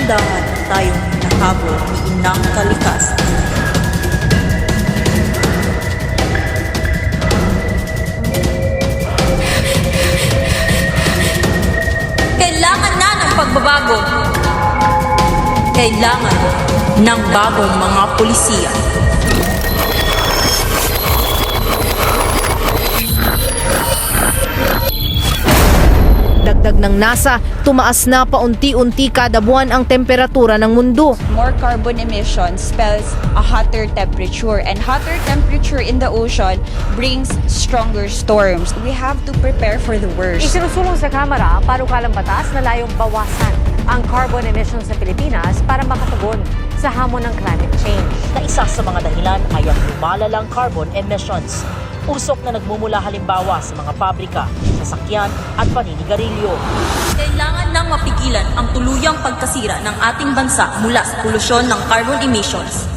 dahan-dahan tayong hinahabol ni Inang Kalikasan. Kailangan na ng pagbabago. Kailangan ng bagong mga pulisiya. Dagdag ng NASA, tumaas na paunti-unti kada buwan ang temperatura ng mundo. More carbon emissions spells a hotter temperature, and hotter temperature in the ocean brings stronger storms. We have to prepare for the worst. Isinusulong sa Kamara ang panukalang batas na layong bawasan ang carbon emissions sa Pilipinas para makatugon sa hamon ng climate change. Na isa sa mga dahilan ay ang lumalalang carbon emissions. Usok na nagmumula halimbawa sa mga pabrika, sasakyan at paninigarilyo. Kailangan nang mapigilan ang tuluyang pagkasira ng ating bansa mula sa polusyon ng carbon emissions.